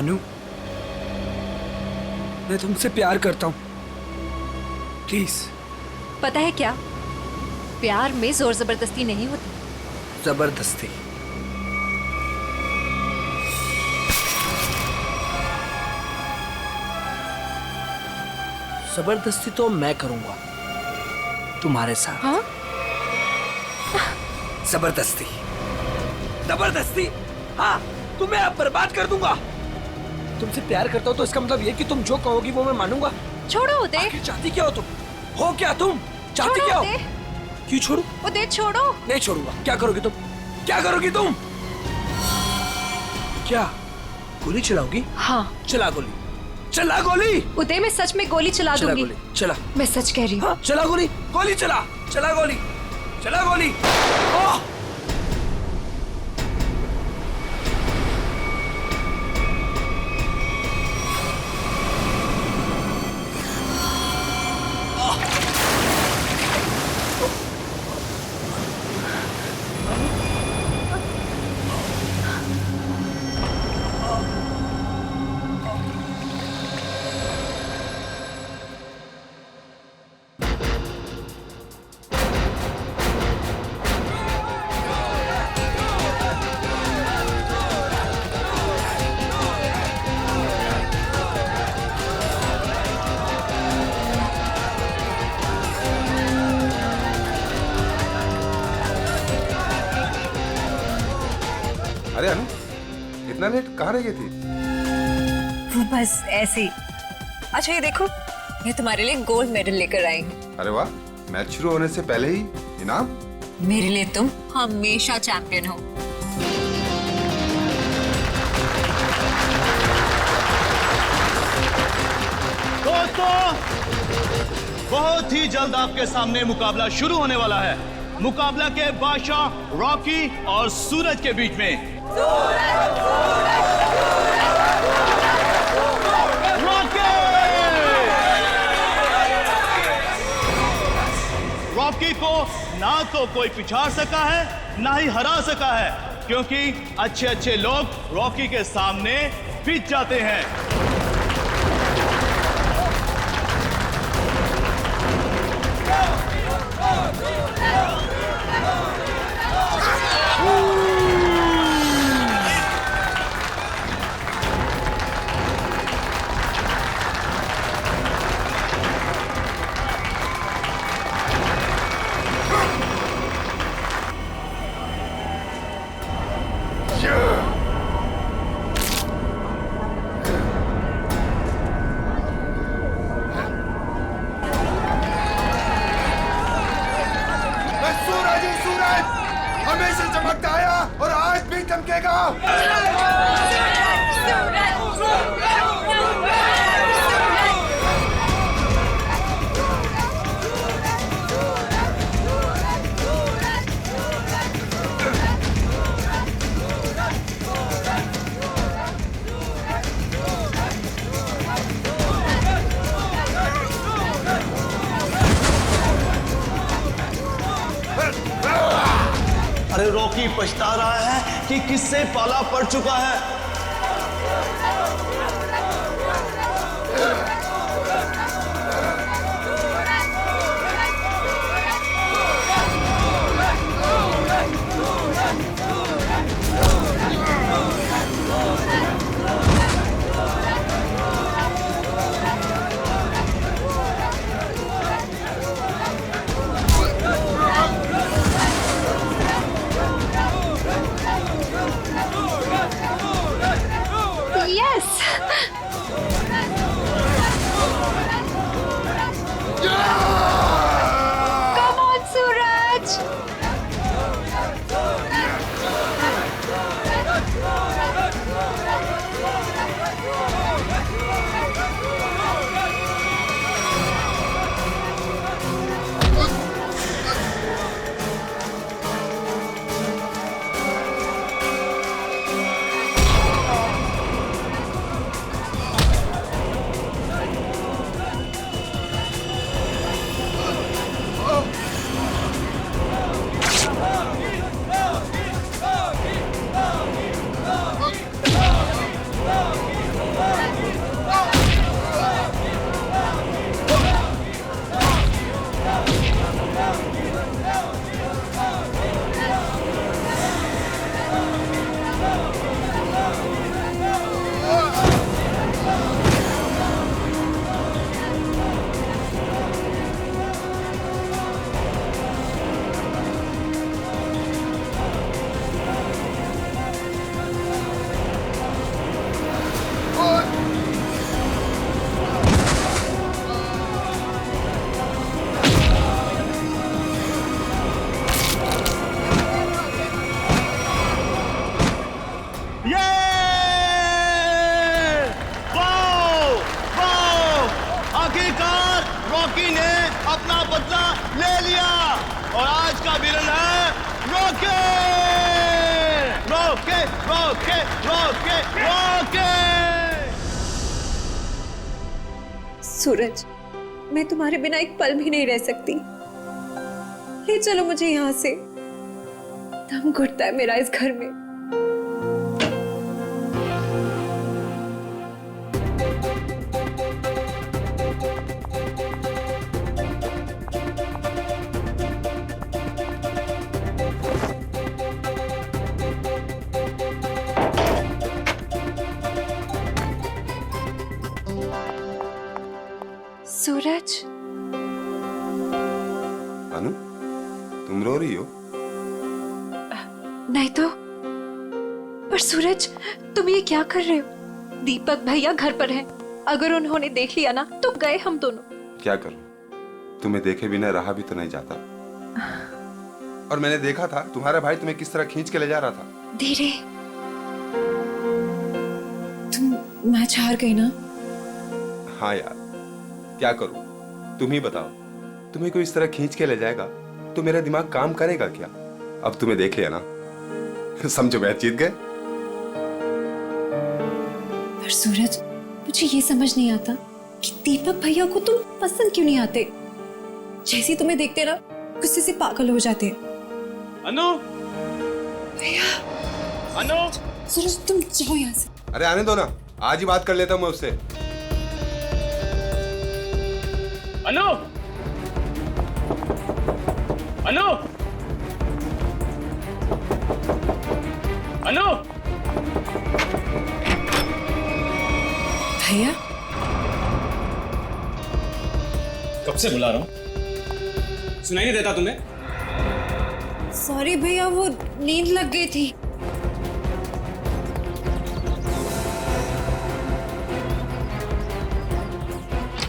अनु, मैं तुमसे प्यार करता हूँ, प्लीज। पता है क्या, प्यार में जोर जबरदस्ती नहीं होती। जबरदस्ती? जबरदस्ती तो मैं करूंगा तुम्हारे साथ। हाँ? जबरदस्ती, जबरदस्ती, हाँ, तुम्हें अब बर्बाद कर दूंगा। तुमसे प्यार करता हूँ तो इसका मतलब ये कि तुम जो कहोगी वो मैं मानूंगा। छोड़ो उदय। आखिर चाहती क्या हो तुम? हो क्या तुम? चाहती क्या हो? क्यों छोड़ू? उदय छोड़ो। नहीं छोड़ूंगा। क्या करोगी तुम? क्या करोगी तुम? क्या गोली चलाओगी? हाँ। चला गोली, चला गोली। उदय मैं सच में गोली चला चला दूंगी। गोली, चला। मैं सच कह रही हूँ। हाँ, चला गोली, गोली चला, चला गोली, चला गोली। ओह! अरे अनु, इतना लेट कहाँ रह गई थी? बस ऐसे ही। अच्छा ये देखो, ये तुम्हारे लिए गोल्ड मेडल लेकर आई हूँ। अरे वाह, मैच शुरू होने से पहले ही इनाम? मेरे लिए तुम हमेशा चैंपियन हो। दोस्तों, बहुत ही जल्द आपके सामने मुकाबला शुरू होने वाला है। मुकाबला के बादशाह रॉकी और सूरज के बीच में। रॉकी को ना तो कोई पिछाड़ सका है ना ही हरा सका है, क्योंकि अच्छे अच्छे लोग रॉकी के सामने पिट जाते हैं। सूरज ही सूरज हमेशा चमकता आया और आज भी चमकेगा। अरे रॉकी पछता रहा है कि किससे पाला पड़ चुका है। यस। रॉके रॉके रॉके। सूरज, मैं तुम्हारे बिना एक पल भी नहीं रह सकती। ले चलो मुझे यहाँ से, दम घुटता है मेरा इस घर में। सूरज, अनु, तुम रो रही हो? नहीं तो। पर सूरज, तुम ये क्या कर रहे हो? दीपक भैया घर पर हैं। अगर उन्होंने देख लिया ना तो गए हम दोनों। क्या करूं? तुम्हें देखे बिना रहा भी तो नहीं जाता। और मैंने देखा था तुम्हारा भाई तुम्हें किस तरह खींच के ले जा रहा था। धीरे। तुम मैच हार गई ना? हाँ यार, क्या करूं? तुम ही बताओ। तुम्हें कोई इस तरह खींच के ले जाएगा तो मेरा दिमाग काम करेगा क्या? अब तुम्हें देख लिया ना, समझो मैच जीत गए। पर सूरज, मुझे ये समझ नहीं आता कि दीपक भैया को तुम पसंद क्यों नहीं आते। जैसे ही तुम्हें देखते ना गुस्से से पागल हो जाते हैं। अनु, भैया, अनु, सूरज तुम जाओ यहाँ से। अरे आने दो ना, आज ही बात कर लेता हूं मैं उससे। अनु, अनु, अनु। भैया, कब से बुला रहा हूं, सुनाई नहीं देता तुम्हें? सॉरी भैया, वो नींद लग गई थी।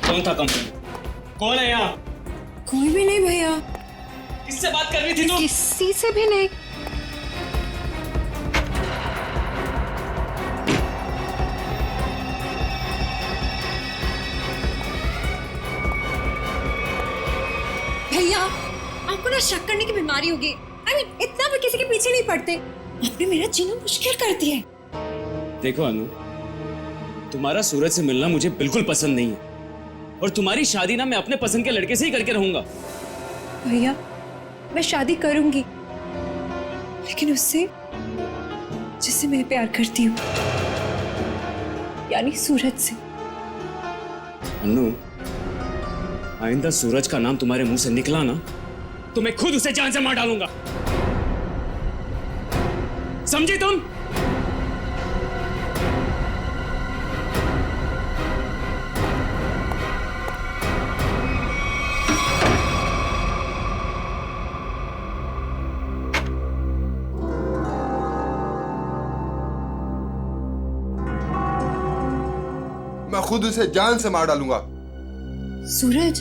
कौन था कंपनी? कौन है यहाँ? कोई भी नहीं भैया। किससे बात कर रही थी तुम? किसी से भी नहीं। भैया, आपको ना शक करने की बीमारी होगी। इतना भी किसी के पीछे नहीं पड़ते। आपने मेरा जीना मुश्किल कर दिया है। देखो अनु, तुम्हारा सूरज से मिलना मुझे बिल्कुल पसंद नहीं है, और तुम्हारी शादी ना मैं अपने पसंद के लड़के से ही करके रहूंगा। भैया, मैं शादी करूंगी, लेकिन उससे जिससे मैं प्यार करती हूँ, यानी सूरज से। अनु, आइंदा सूरज का नाम तुम्हारे मुंह से निकला ना तो मैं खुद उसे जान से मार डालूंगा। समझी तुम? मैं खुद उसे जान से मार डालूंगा। सूरज,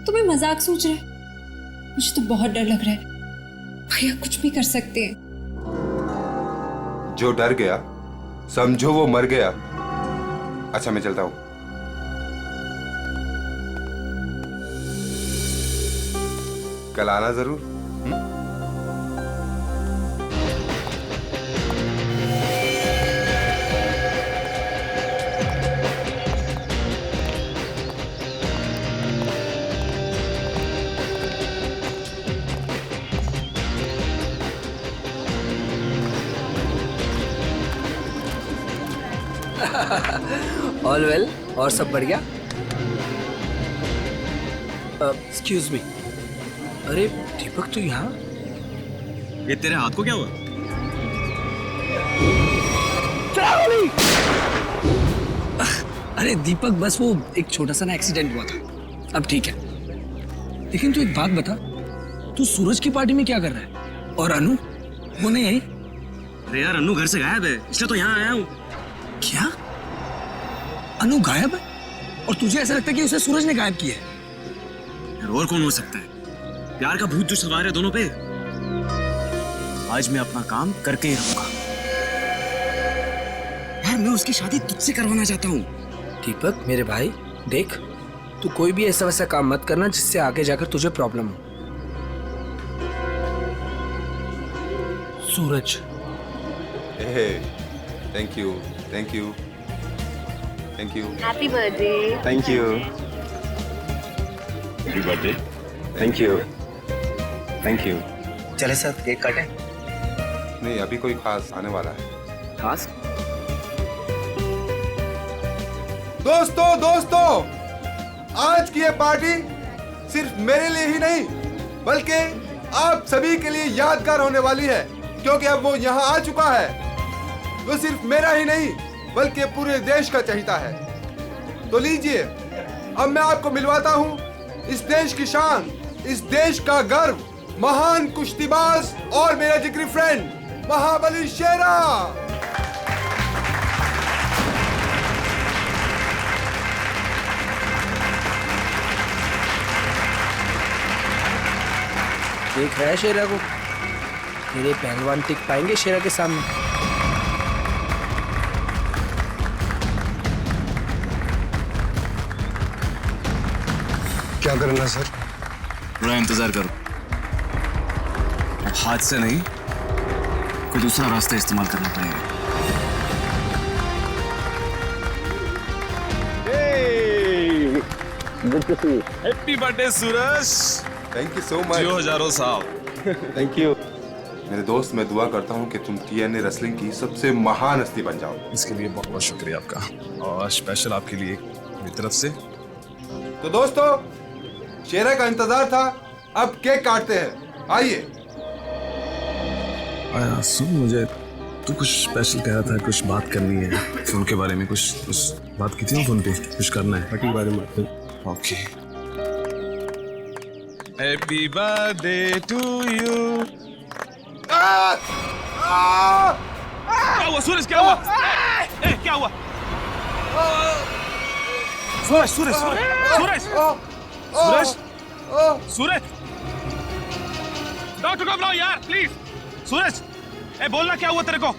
तुम्हें मजाक सोच रहे? मुझे तो बहुत डर लग रहा है। भैया कुछ भी कर सकते हैं। जो डर गया समझो वो मर गया। अच्छा मैं चलता हूं। कल आना जरूर। ऑल वेल, और सब बढ़िया? एक्सक्यूज मी, अरे दीपक तू यहाँ? ये तेरे हाथ को क्या हुआ? अरे दीपक, बस वो एक छोटा सा ना एक्सीडेंट हुआ था, अब ठीक है। लेकिन तू एक बात बता, तू सूरज की पार्टी में क्या कर रहा है? और अनु वो नहीं आई? अरे यार, अनु घर से गायब है, इसलिए तो यहाँ आया हूँ। क्या? अनु गायब है? और तुझे ऐसा लगता है कि उसे सूरज ने गायब किया है? यार और कौन हो सकता है? प्यार का भूत जो सवार है दोनों पे। आज मैं अपना काम करके ही रहूंगा। यार मैं उसकी शादी तुझसे करवाना चाहता हूँ। दीपक मेरे भाई, देख तू कोई भी ऐसा वैसा काम मत करना जिससे आगे जाकर तुझे प्रॉब्लम हो। Suraj, thank you thank you thank you happy birthday. Thank you happy birthday. Thank you thank you. चले सर केक काटें। नहीं, अभी कोई खास आने वाला है। खास दोस्तों आज की ये पार्टी सिर्फ मेरे लिए ही नहीं बल्कि आप सभी के लिए यादगार होने वाली है, क्योंकि अब वो यहाँ आ चुका है। वो सिर्फ मेरा ही नहीं बल्कि पूरे देश का चहेता है। तो लीजिए, अब मैं आपको मिलवाता हूँ इस देश की शान, इस देश का गर्व, महान कुश्तीबाज और मेरा जिगरी फ्रेंड महाबली शेरा। देख रहा है शेरा को, मेरे पहलवान टिक पाएंगे शेरा के सामने? क्या करना सर? थोड़ा इंतजार करो, अब हाथ से नहीं कोई दूसरा रास्ता इस्तेमाल करना पड़ेगा। Happy birthday Suraj. Thank you so much. जियो हजारों साल। थैंक यू मेरे दोस्त। मैं दुआ करता हूँ कि तुम TNA रेसलिंग की सबसे महान हस्ती बन जाओ। इसके लिए बहुत बहुत शुक्रिया आपका, और स्पेशल आपके लिए मेरी तरफ से। तो दोस्तों, शेरा का इंतजार था, अब केक काटते हैं। आइए। आया सुन, मुझे तू कुछ स्पेशल कह रहा था, कुछ बात करनी है फोन के बारे में। कुछ बात की थी ना फोन पे, कुछ करना है बाकी के बारे में। Okay. Happy birthday to you. क्या हुआ सूरज? क्या हुआ? क्या हुआ? सूरज सूरज सूरज सूरज सूरज डॉक्टर को बुलाओ यार प्लीज। सूरज, बोलना क्या हुआ तेरे को?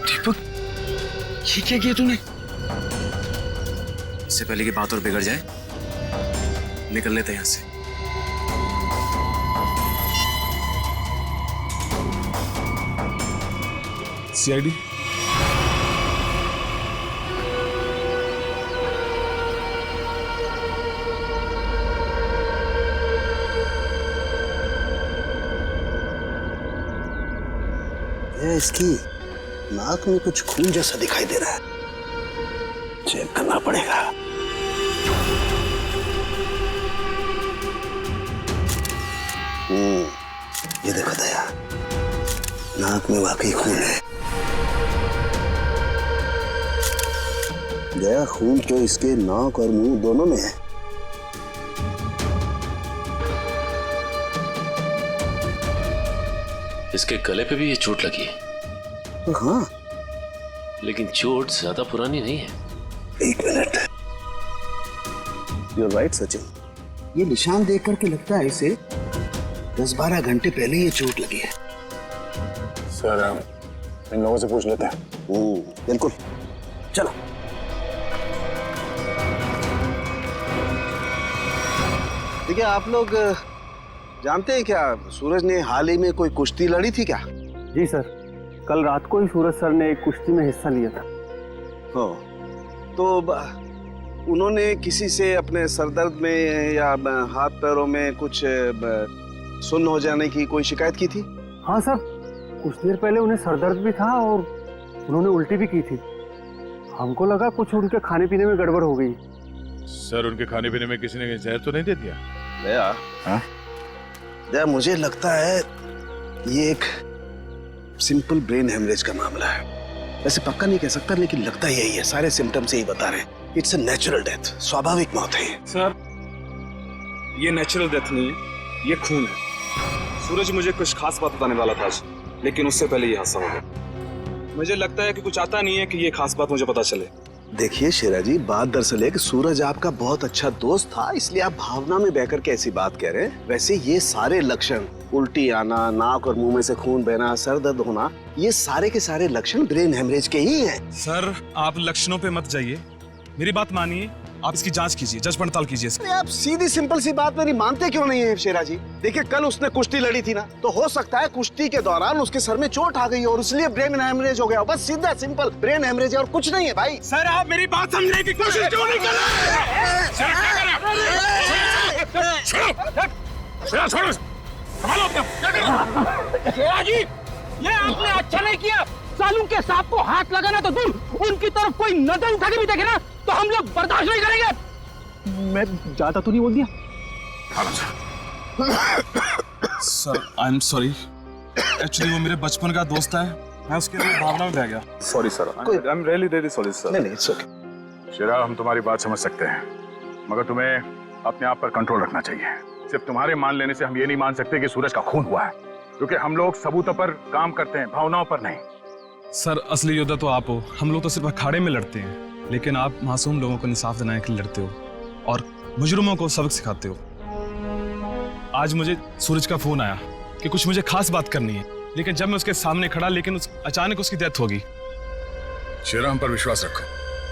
दीपक, ये क्या किया तूने? इससे पहले की बात और बिगड़ जाए, निकल लेते हैं यहाँ से। CID इसकी नाक में कुछ खून जैसा दिखाई दे रहा है, चेक करना पड़ेगा। ये देखो दया, नाक में वाकई खून है। दया, खून तो इसके नाक और मुंह दोनों में है। इसके गले पे भी ये चोट लगी है। हाँ, लेकिन चोट ज्यादा पुरानी नहीं है। एक मिनट। You're right, Sachin. ये निशान देख करके लगता है इसे 10-12 घंटे पहले ये चोट लगी है। सर, इन लोगों से पूछ लेते हैं। बिल्कुल, चलो। देखिए, आप लोग जानते हैं क्या, सूरज ने हाल ही में कोई कुश्ती लड़ी थी क्या? जी सर, कल रात को ही सूरज सर ने एक कुश्ती में हिस्सा लिया था। हो, तो उन्होंने किसी से अपने सरदर्द में या हाथ पैरों में कुछ सुन्न हो जाने की कोई शिकायत की थी? हाँ सर, कुछ देर पहले उन्हें सरदर्द भी था और उन्होंने उल्टी भी की थी। हमको लगा कुछ उनके खाने पीने में गड़बड़ हो गई। सर, उनके खाने पीने में किसी ने जहर तो नहीं दे दिया? दया, हाँ? दया, मुझे लगता है ये एक सिंपल ब्रेन हेमरेज का मामला है। वैसे पक्का नहीं कह सकता, लेकिन लगता यही है। सारे सिम्टम्स यही बता रहे हैं। इट्स अ नेचुरल डेथ, स्वाभाविक मौत है। सर, ये नेचुरल डेथ नहीं है, ये खून है। सूरज मुझे कुछ खास बात बताने वाला था आज, लेकिन उससे पहले ये हादसा हो गया। मुझे लगता है कि कुछ आता नहीं है कि ये खास बात मुझे पता चले। देखिए शेरा जी, बात दरअसल है कि सूरज आपका बहुत अच्छा दोस्त था, इसलिए आप भावना में बहकर के ऐसी बात कह रहे हैं। वैसे ये सारे लक्षण, उल्टी आना, नाक और मुंह में से खून बहना, सर दर्द होना, ये सारे के सारे लक्षण ब्रेन हेमरेज के ही हैं। सर, आप लक्षणों पे मत जाइए, मेरी बात मानिए, आप इसकी जांच कीजिए, जांच पड़ताल कीजिए इसकी। अरे आप सीधी सिंपल सी बात मेरी मानते क्यों नहीं है शेरा जी? देखिए कल उसने कुश्ती लड़ी थी ना, तो हो सकता है कुश्ती के दौरान उसके सर में चोट आ गई और इसलिए ब्रेन हेमरेज हो गया। बस सीधा सिंपल ब्रेन हेमरेज है और कुछ नहीं है भाई। सर आप मेरी बात समझने की कोशिश क्यों नहीं कर रहे? ये आपने अच्छा नहीं किया। सालू के सांप को हाथ लगाना तो दूर, उनकी तरफ कोई नजर उठा के भी देखे ना तो हम लोग बर्दाश्त नहीं करेंगे। मैं ज्यादा तो नहीं बोल दिया? Sir I am sorry, actually वो मेरे बचपन का दोस्त है, मैं उसके लिए भावना में बह गया। Sorry sir, I am really really sorry sir. नहीं इट्स ओके। शेरा, हम तुम्हारी बात समझ सकते हैं, मगर तुम्हें अपने आप पर कंट्रोल रखना चाहिए। सिर्फ तुम्हारे मान लेने से हम ये नहीं मान सकते कि सूरज का खून हुआ है, क्योंकि हम लोग सबूतों पर काम करते हैं, भावनाओं पर नहीं। सर असली योद्धा तो आप हो, हम लोग तो सिर्फ अखाड़े में लड़ते हैं, लेकिन आप मासूम लोगों को इंसाफ दिलाने के लिए लड़ते हो और मुजरिमों को सबक सिखाते हो। आज मुझे सूरज का फोन आया कि कुछ मुझे खास बात करनी है, लेकिन जब मैं उसके सामने खड़ा, लेकिन अचानक उसकी डेथ हो गई। शेरा, हम पर विश्वास रखो,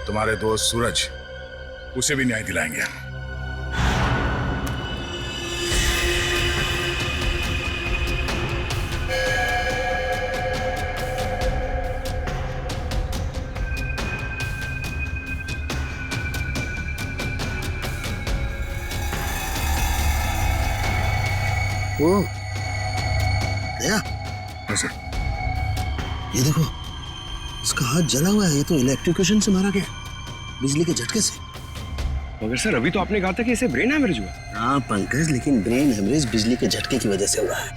तुम्हारे दोस्त सूरज, उसे भी न्याय दिलाएंगे। ओ गया सर, ये देखो इसका हाथ जला हुआ है, ये तो इलेक्ट्रिक्यूशन से मारा गया, बिजली के झटके से। मगर सर अभी तो आपने कहा था कि इसे ब्रेन हेमरेज हुआ। हाँ पंकज, लेकिन ब्रेन हेमरेज बिजली के झटके की वजह से हुआ है।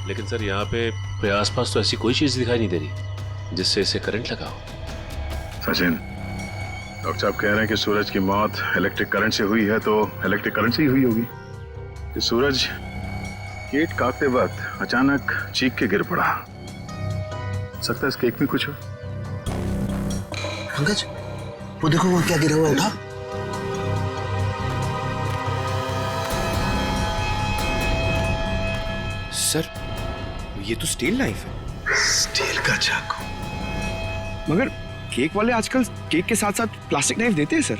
लेकिन सर यहाँ पे आसपास तो ऐसी कोई चीज दिखाई नहीं दे रही जिससे इसे करंट लगा हो। सचिन, डॉक्टर साहब कह रहे हैं कि सूरज की मौत इलेक्ट्रिक करंट से हुई है, तो इलेक्ट्रिक करंट से ही हुई होगी। कि सूरज केक काटते वक्त अचानक चीख के गिर पड़ा। सकता है इस केक में कुछ हो। पंकज, वो देखो वो क्या गिरा हुआ उठा। सर ये तो स्टील नाइफ है। स्टील का चाकू। मगर केक वाले आजकल केक के साथ साथ प्लास्टिक नाइफ देते हैं सर।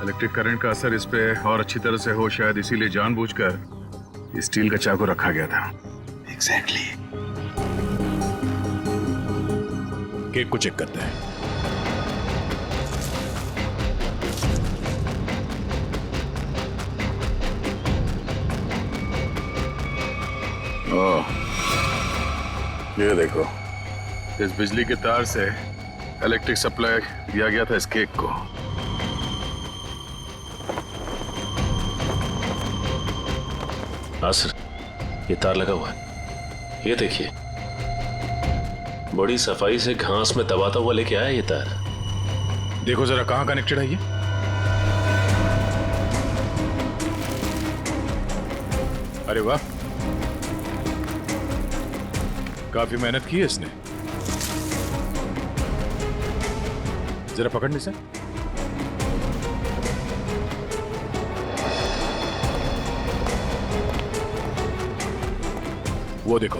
इलेक्ट्रिक करंट का असर इस पे और अच्छी तरह से हो, शायद इसीलिए जानबूझकर स्टील का चाकू रखा गया था। एग्जैक्टली। केक को चेक करते हैं। ओह, ये देखो, इस बिजली के तार से इलेक्ट्रिक सप्लाई दिया गया था इस केक को। हाँ सर, ये तार लगा हुआ है, ये देखिए, बड़ी सफाई से घास में दबाता हुआ लेके आया ये तार। देखो जरा कहां कनेक्टेड है ये। अरे वाह, काफी मेहनत की है इसने। जरा पकड़ने से। वो देखो, ये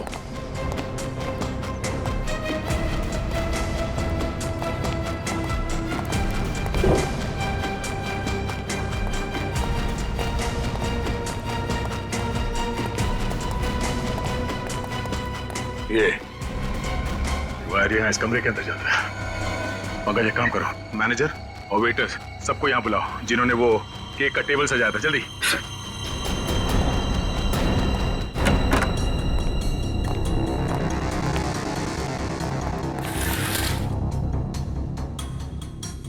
वायर यहाँ इस कमरे के अंदर जाता है। मगर एक काम करो, मैनेजर और वेटर सबको यहाँ बुलाओ जिन्होंने वो केक का टेबल सजाया था। जल्दी।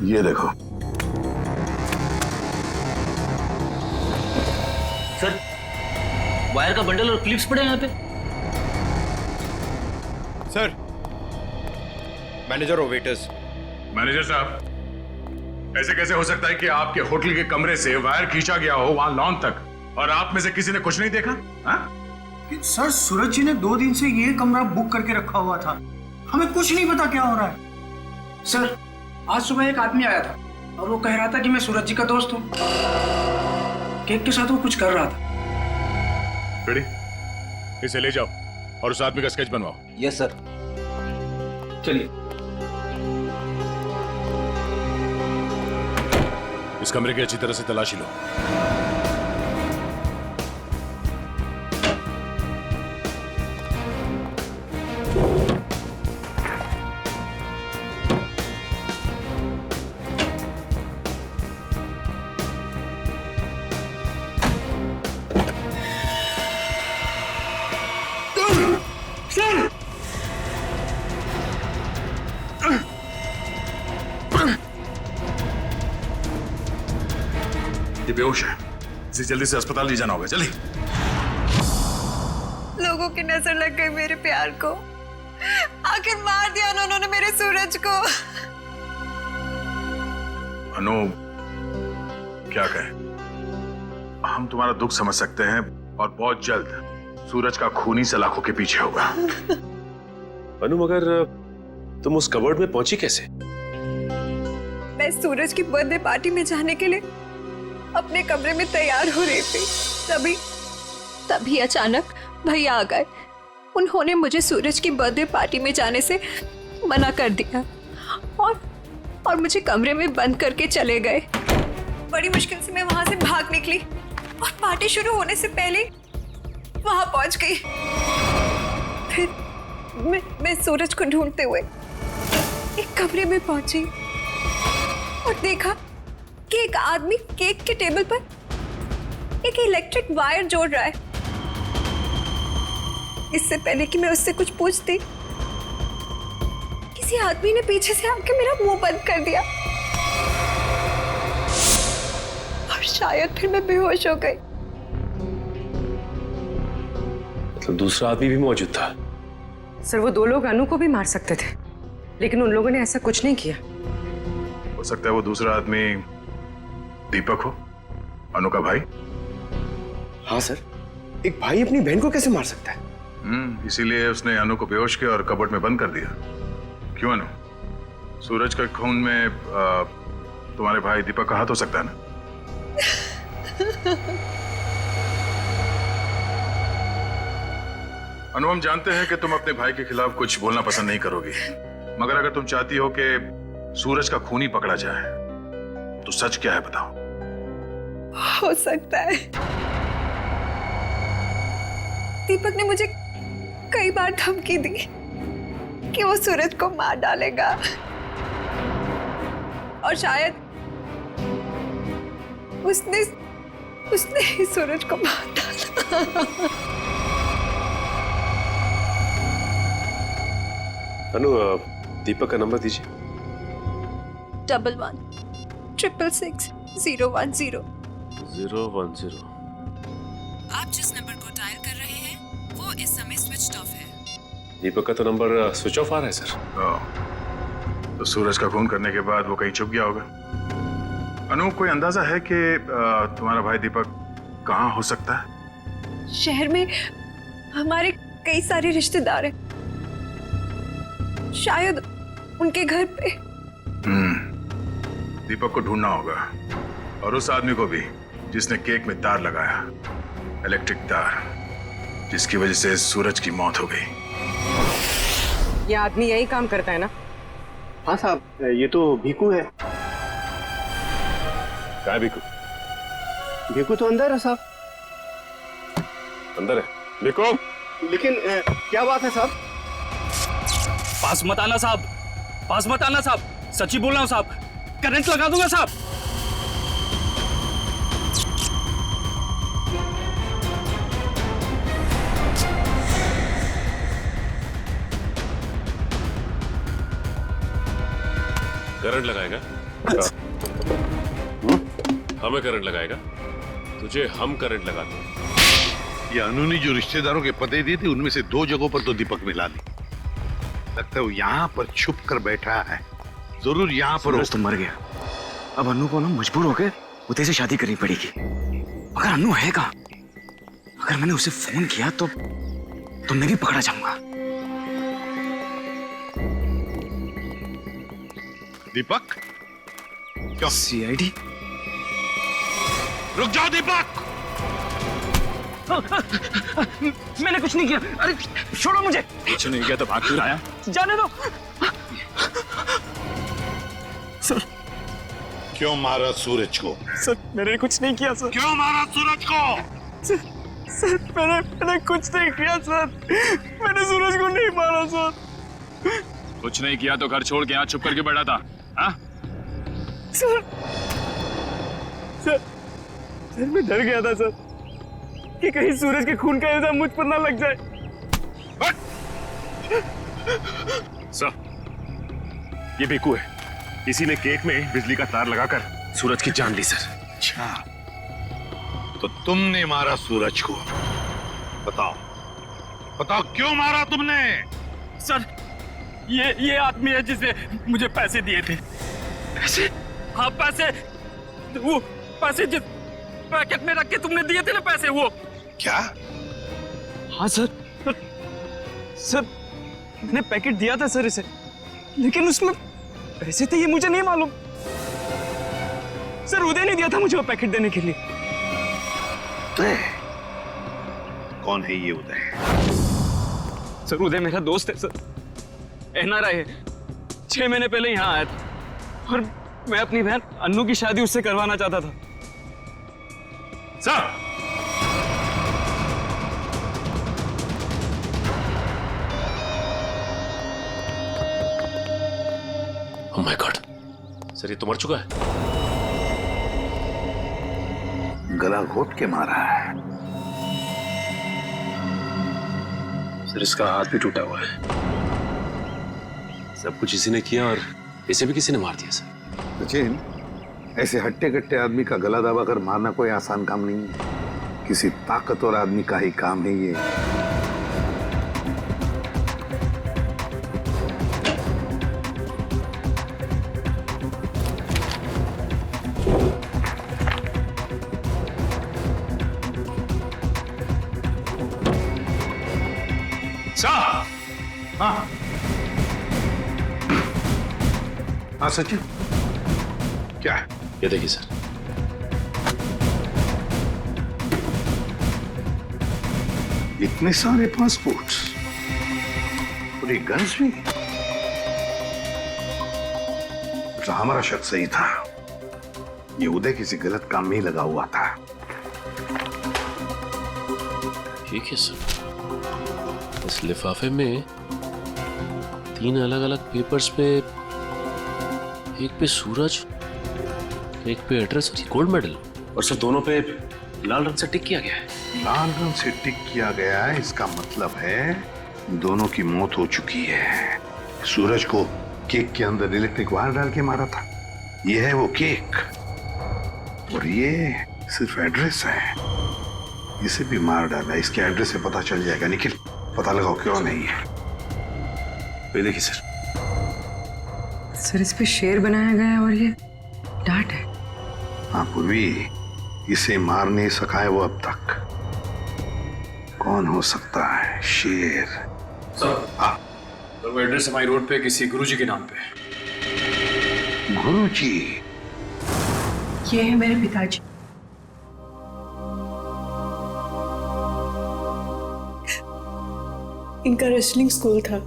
ये देखो सर, वायर का बंडल और क्लिप्स पड़े हैं यहाँ पे। सर, मैनेजर और वेटर्स। मैनेजर साहब, ऐसे कैसे हो सकता है कि आपके होटल के कमरे से वायर खींचा गया हो वहां लॉन तक, और आप में से किसी ने कुछ नहीं देखा? हाँ? सर, सूरज जी ने 2 दिन से ये कमरा बुक करके रखा हुआ था, हमें कुछ नहीं पता क्या हो रहा है। सर, आज सुबह एक आदमी आया था और वो कह रहा था कि मैं सूरज जी का दोस्त हूँ। केक के साथ वो कुछ कर रहा था। रेडी? इसे ले जाओ और उस आदमी का स्केच बनवाओ। Yes sir. चलिए। कमरे की अच्छी तरह से तलाशी लो। ये बेहोश है, इसे जल्दी से अस्पताल ले जाना होगा। चलिए। लोगों की नजर लग गई मेरे प्यार को। आखिर मार दिया ना उन्होंने मेरे सूरज को। अनु, क्या कहें, हम तुम्हारा दुख समझ सकते हैं और बहुत जल्द सूरज का खूनी सलाखों के पीछे होगा। अनु, मगर तुम उस कबर्ड में पहुंची कैसे? मैं सूरज की बर्थडे पार्टी में जाने के लिए अपने कमरे में तैयार हो रही थी, तभी अचानक भैया आ गए। उन्होंने मुझे सूरज की बर्थडे पार्टी में जाने से मना कर दिया और मुझे कमरे में बंद करके चले गए। बड़ी मुश्किल से मैं वहां से भाग निकली और पार्टी शुरू होने से पहले वहां पहुंच गई। फिर मैं सूरज को ढूंढते हुए एक कमरे में पहुंची और देखा कि एक आदमी केक के टेबल पर एक इलेक्ट्रिक वायर जोड़ रहा है। इससे पहले कि मैं उससे कुछ पूछती, किसी आदमी ने पीछे से आके मेरा मुंह बंद कर दिया और शायद फिर मैं बेहोश हो गई। मतलब दूसरा आदमी भी मौजूद था? सर, वो दो लोग अनु को भी मार सकते थे, लेकिन उन लोगों ने ऐसा कुछ नहीं किया। हो सकता है वो दूसरा आदमी दीपक हो, अनु का भाई। हाँ सर, एक भाई अपनी बहन को कैसे मार सकता है? इसीलिए उसने अनु को बेहोश किया और कबर्ड में बंद कर दिया। क्यों अनु, सूरज के खून में तुम्हारे भाई दीपक का हाथ हो सकता है ना? अनु, हम जानते हैं कि तुम अपने भाई के खिलाफ कुछ बोलना पसंद नहीं करोगी, मगर अगर तुम चाहती हो कि सूरज का खूनी पकड़ा जाए तो सच क्या है बताओ। हो सकता है दीपक ने मुझे कई बार धमकी दी कि वो सूरज को मार डालेगा और शायद उसने ही सूरज को मार डाला। अनु, दीपक का नंबर दीजिए। 111666 010। आप जिस नंबर को डायल कर रहे हैं वो इस समय स्विच ऑफ है। दीपक का तो नंबर स्विच ऑफ आ रहा है सर। तो सूरज का खून करने के बाद वो कहीं छुप गया होगा। अनु, कोई अंदाजा है कि तुम्हारा भाई दीपक कहाँ हो सकता है? शहर में हमारे कई सारे रिश्तेदार हैं, शायद उनके घर पे। दीपक को ढूंढना होगा और उस आदमी को भी जिसने केक में तार लगाया, इलेक्ट्रिक तार, जिसकी वजह से सूरज की मौत हो गई। ये आदमी यही काम करता है ना? हाँ साहब, ये तो भीकू है। क्या है भीकू? भीकू तो अंदर है साहब। अंदर है भीकू? लेकिन क्या बात है साहब? पास मत आना साहब, पास मत आना साहब, सच्ची बोल रहा हूं साहब, करंट लगा दूंगा साहब। करंट लगाएगा? हमें करंट लगाएगा? तुझे हम करंट लगाते हैं। ये अनु ने जो रिश्तेदारों के पते दिए थे उनमें से 2 जगहों पर तो दीपक मिला ली। लगता है वो यहाँ पर छुप कर बैठा है, जरूर यहाँ पर। तो मर गया, अब अनु को ना मजबूर होकर उदय से शादी करनी पड़ेगी। अगर अनु है कहाँ? अगर मैंने उसे फोन किया तो मैं भी पकड़ा जाऊंगा। दीपक? क्या? सीआईडी? रुक जाओ दीपक! मैंने कुछ नहीं किया। अरे छोड़ो मुझे। कुछ नहीं किया तो भाग क्यों आया? जाने दो। सर, क्यों मारा सूरज को? सर मैंने कुछ नहीं किया सर। क्यों मारा सूरज को? सर मैंने कुछ नहीं किया सर। मैंने सूरज को नहीं मारा सर। कुछ नहीं किया तो घर छोड़ के यहाँ चुप करके बैठा था? हाँ? सर मैं डर गया था सर कि कहीं सूरज के खून का इल्जाम मुझ पर ना लग जाए। सर ये बेकू है, किसी ने केक में बिजली का तार लगाकर सूरज की जान ली सर। अच्छा तो तुमने मारा सूरज को? बताओ क्यों मारा तुमने? सर ये आदमी है जिसने मुझे पैसे दिए थे। पैसे? हाँ पैसे, वो पैसे जिस पैकेट में रख के तुमने दिए थे ना पैसे, वो। क्या? हाँ सर मैंने पैकेट दिया था सर इसे, लेकिन उसमें पैसे थे ये मुझे नहीं मालूम। सर उदय ने दिया था मुझे वो पैकेट देने के लिए। कौन है ये उदय? सर उदय मेरा दोस्त है सर, एनआरआई है। 6 महीने पहले यहाँ आया था और मैं अपनी बहन अन्नू की शादी उससे करवाना चाहता था। Sir oh my God, sir ये तो मर चुका है। गला घोट के मारा है। सर इसका हाथ भी टूटा हुआ है। सब कुछ इसी ने किया और इसे भी किसी ने मार दिया सर। सचिन, ऐसे हट्टे कट्टे आदमी का गला दबा कर मारना कोई आसान काम नहीं है। किसी ताकतवर आदमी का ही काम है ये। हाँ सचिन, क्या है? ये देखिए सर। इतने सारे पासपोर्ट्स और ये गन्स भी। तो हमारा शक सही था, ये उदय किसी गलत काम में ही लगा हुआ था। ठीक है सर, इस लिफाफे में 3 अलग अलग पेपर्स पे, एक पे सूरज, एक पे एड्रेस और गोल्ड मेडल, और सर दोनों पे लाल रंग से टिक किया गया है। लाल रंग से टिक किया गया है, इसका मतलब है दोनों की मौत हो चुकी है। सूरज को केक के अंदर इलेक्ट्रिक वायर डाल के मारा था, ये है वो केक, और ये सिर्फ एड्रेस है, इसे भी मार डाला। इसके एड्रेस से पता चल जाएगा। निखिल, पता लगाओ क्यों नहीं है। ये देखिए सर। सर इस पे शेर बनाया गया है और ये डांट है। हाँ पूर्वी, इसे मार नहीं सका है वो अब तक। कौन हो सकता है? शेर। सर हाँ, तो वो एड्रेस हमारी रोड पे किसी गुरुजी के नाम पे। गुरुजी? ये है मेरे पिताजी। इनका रेसलिंग स्कूल था।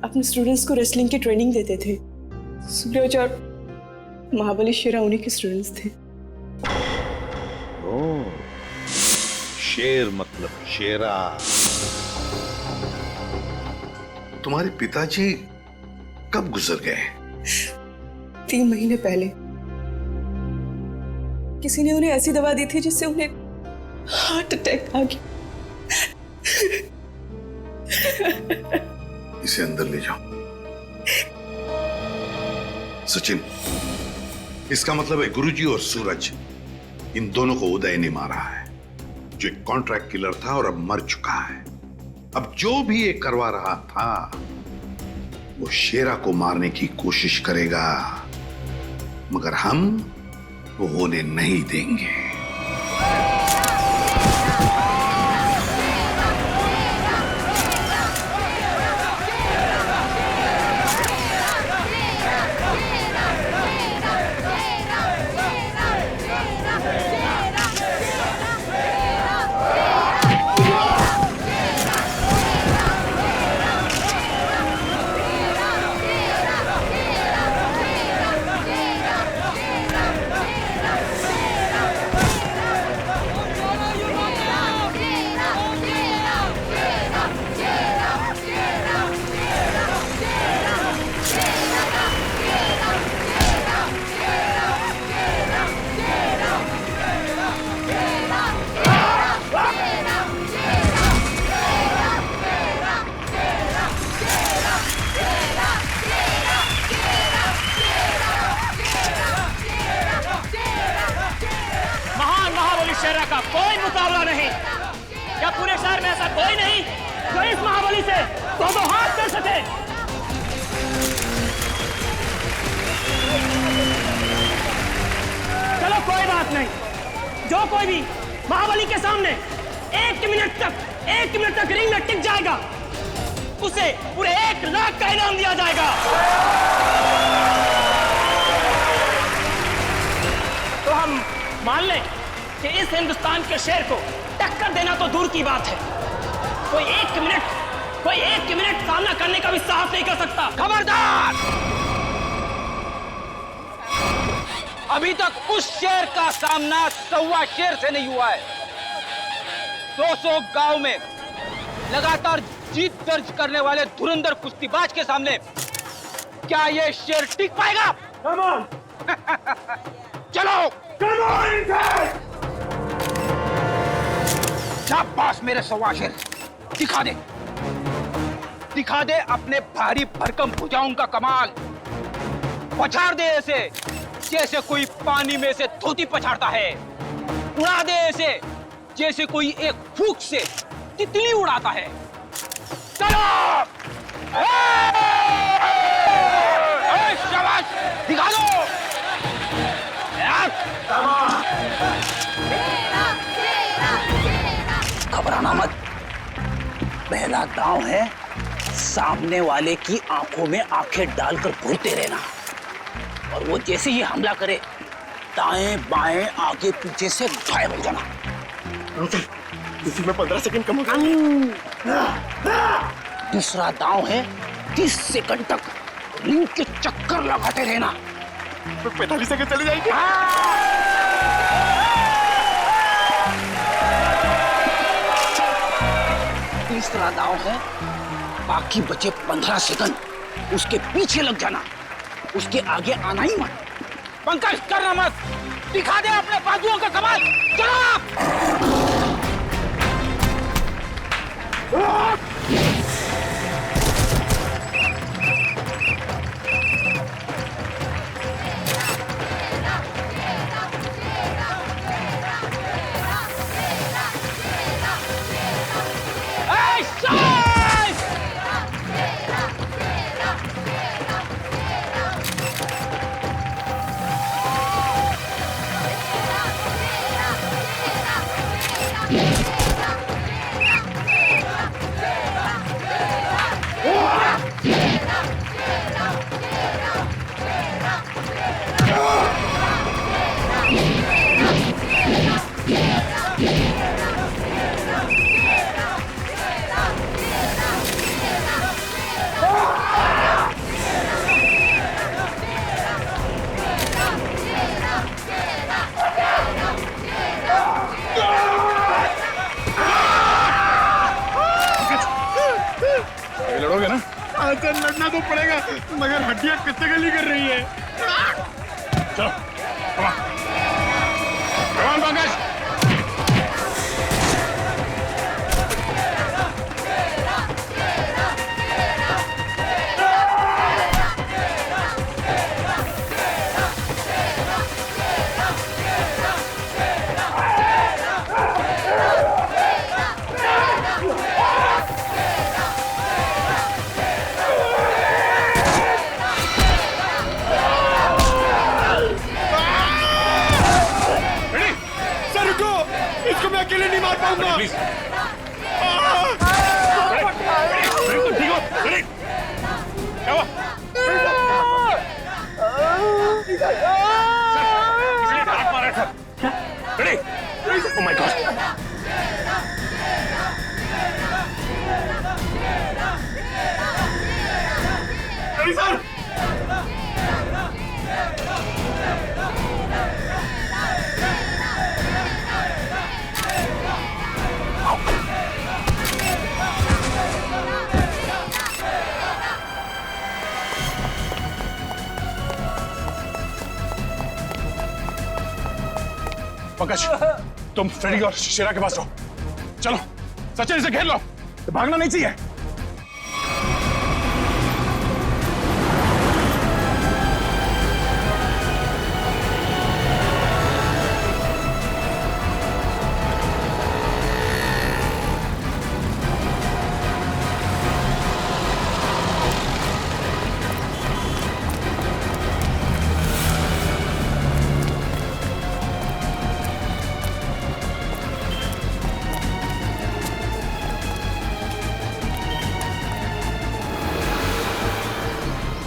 अपने स्टूडेंट्स को रेसलिंग की ट्रेनिंग देते थे। सूरज और महाबली शेरा उन्हीं के स्टूडेंट्स थे। ओ, शेर मतलब शेरा। तुम्हारे पिताजी कब गुजर गए? 3 महीने पहले। किसी ने उन्हें ऐसी दवा दी थी जिससे उन्हें हार्ट अटैक आ गया। इसे अंदर ले जाओ। सचिन, इसका मतलब है गुरुजी और सूरज, इन दोनों को उदय ने मारा है, जो एक कॉन्ट्रैक्ट किलर था और अब मर चुका है। अब जो भी ये करवा रहा था वो शेरा को मारने की कोशिश करेगा, मगर हम वो होने नहीं देंगे। चलो कोई बात नहीं, जो कोई भी महाबली के सामने 1 मिनट तक रिंग में टिक जाएगा उसे पूरे 1 लाख का इनाम दिया जाएगा। तो हम मान लें कि इस हिंदुस्तान के शेर को टक्कर देना तो दूर की बात है, कोई एक मिनट सामना करने का भी साहस नहीं कर सकता। खबरदार! अभी तक उस शेर का सामना 1.25 शेर से नहीं हुआ है। 200 गांव में लगातार जीत दर्ज करने वाले धुरंधर कुश्तीबाज के सामने क्या ये शेर टिक पाएगा? Come on! चलो! Come on! शाबाश मेरे 1.25 शेर, दिखा दे अपने भारी भरकम भुजाओं का कमाल। पछाड़ दे ऐसे जैसे कोई पानी में से धोती पछाड़ता है, उड़ा दे ऐसे जैसे कोई एक फूंक से तितली उड़ाता है। चलो! शाबाश! दिखा दो! घबराना मत, पहला दांव है सामने वाले की आंखों में आंखें डालकर घूरते रहना, और वो जैसे ही हमला करे दाएं बाएं आगे पीछे से गायब हो जाना। इसी में 15 सेकंड कम हो गए। दूसरा दांव है 30 सेकंड तक रिंग के चक्कर लगाते रहना। 45 सेकंड चले जाएंगे। तीसरा दांव है बाकी बचे 15 सेकंड उसके पीछे लग जाना, उसके आगे आना ही मत। पंकज करना मत, दिखा दे अपने बाजुओं का कमाल। चलो! लड़ोगे ना? अच्छा लड़ना तो पड़ेगा, मगर हड्डियां कितने गली कर रही है। चलो, कमान पंकज। इसको मैं अकेले नहीं मार पाऊंगा। प्लीज ठीक हो? रेडी? क्या हुआ? इसने हाथ मारा था। Ready? Oh my God! Ready sir? Pankaj, तुम फ्रेडी और शेरा के पास रहो। चलो, सचिन इसे घेर लो, भागना नहीं चाहिए।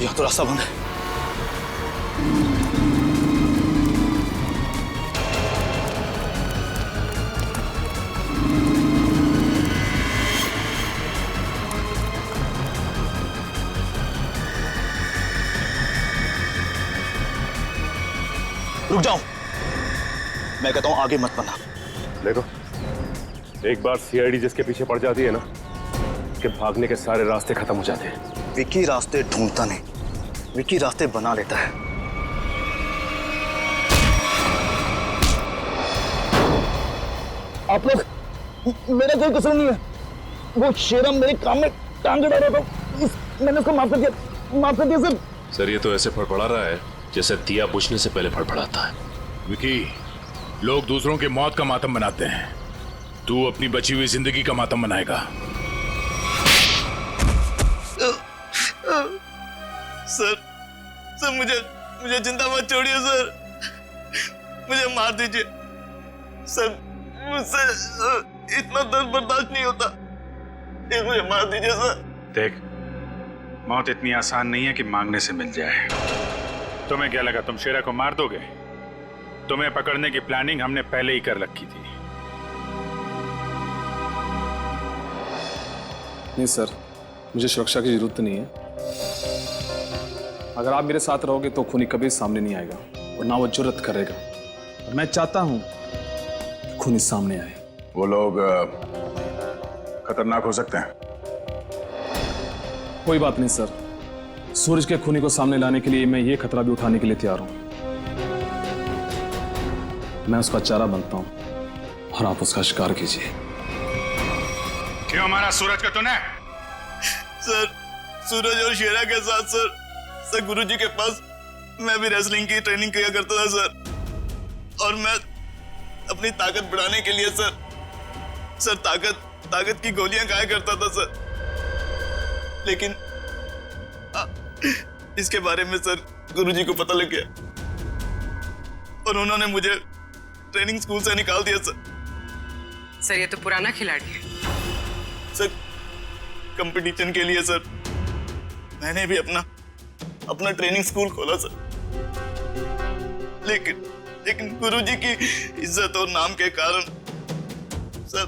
यहाँ तो रास्ता बंद है। रुक जाओ, मैं कहता हूं आगे मत बढ़ना। देखो, एक बार सीआईडी जिसके पीछे पड़ जाती है ना, कि भागने के सारे रास्ते खत्म हो जाते हैं। विकी रास्ते ढूंढता नहीं, विकी रास्ते बना लेता है। आप लोग, मेरा कोई कसूर नहीं है। वो शेरा मेरे काम में टांग अड़ा रहा था, मैंने उसको माफ कर दिया सर। सर ये तो ऐसे फड़फड़ा रहा है जैसे दिया बुझने से पहले फड़फड़ाता है। विकी, लोग दूसरों की मौत का मातम बनाते हैं, तू अपनी बची हुई जिंदगी का मातम बनाएगा। सर मुझे जिंदा मत छोड़िए सर, मुझे मार दीजिए सर, मुझसे इतना दर्द बर्दाश्त नहीं होता, मुझे मार दीजिए सर। देख, मौत इतनी आसान नहीं है कि मांगने से मिल जाए। तुम्हें क्या लगा तुम शेरा को मार दोगे? तुम्हें पकड़ने की प्लानिंग हमने पहले ही कर रखी थी। नहीं सर, मुझे सुरक्षा की जरूरत नहीं है। अगर आप मेरे साथ रहोगे तो खूनी कभी सामने नहीं आएगा और ना वो जुर्रत करेगा। और मैं चाहता हूं कि खूनी सामने आए। वो लोग खतरनाक हो सकते हैं। कोई बात नहीं सर, सूरज के खूनी को सामने लाने के लिए मैं ये खतरा भी उठाने के लिए तैयार हूं। मैं उसका चारा बनता हूं और आप उसका शिकार कीजिए। क्यों मारा सूरज का तूने? सर, सूरज और शेरा के साथ सर गुरुजी के पास मैं भी रेसलिंग की ट्रेनिंग किया करता था सर, और मैं अपनी ताकत बढ़ाने के लिए सर ताकत की गोलियां खाया करता था सर। लेकिन इसके बारे में सर गुरुजी को पता लग गया और उन्होंने मुझे ट्रेनिंग स्कूल से निकाल दिया सर। ये तो पुराना खिलाड़ी है सर। कंपटीशन के लिए सर मैंने भी अपना ट्रेनिंग स्कूल खोला सर, लेकिन गुरुजी की इज्जत और नाम के कारण सर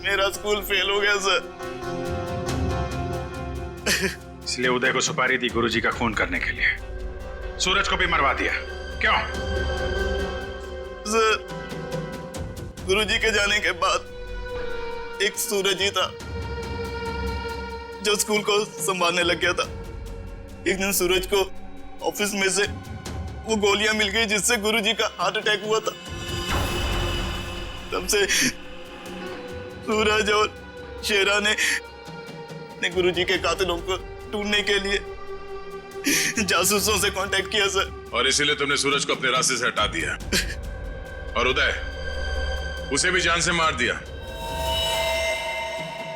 मेरा स्कूल फेल हो गया सर। इसलिए उदय को सुपारी दी गुरुजी का खून करने के लिए। सूरज को भी मरवा दिया क्यों? सर, गुरुजी के जाने के बाद एक सूरज ही था जो स्कूल को संभालने लग गया था। एक दिन सूरज को ऑफिस में से वो गोलियां मिल गई जिससे गुरुजी का हार्ट अटैक हुआ था। तब से सूरज और शेरा ने गुरुजी के कातिलों को ढूंढने के लिए जासूसों से कांटेक्ट किया सर। और इसीलिए तुमने सूरज को अपने रास्ते से हटा दिया और उदय उसे भी जान से मार दिया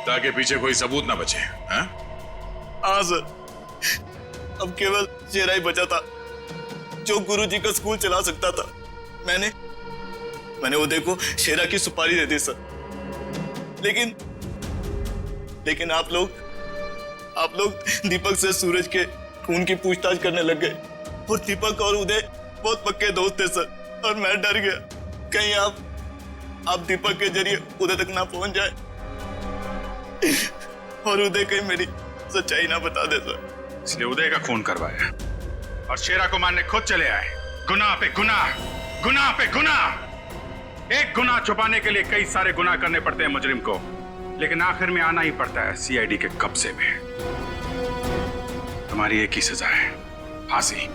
ताकि पीछे कोई सबूत ना बचे। हाँ सर, अब केवल शेरा ही बचा था जो गुरुजी का स्कूल चला सकता था। मैंने उदय को शेरा की सुपारी दे दी सर, लेकिन आप लोग दीपक से सूरज के खून की पूछताछ करने लग गए और दीपक और उदय बहुत पक्के दोस्त थे सर, और मैं डर गया कहीं आप दीपक के जरिए उदय तक ना पहुंच जाए और उदय कहीं मेरी सच्चाई ना बता दे सर। इसलिए उदय का खून करवाया और शेरा को मारने खुद चले आए। गुनाह पे गुनाह, गुनाह पे गुनाह। एक गुनाह छुपाने के लिए कई सारे गुनाह करने पड़ते हैं मुजरिम को, लेकिन आखिर में आना ही पड़ता है सीआईडी के कब्जे में। तुम्हारी एक ही सजा है, फांसी।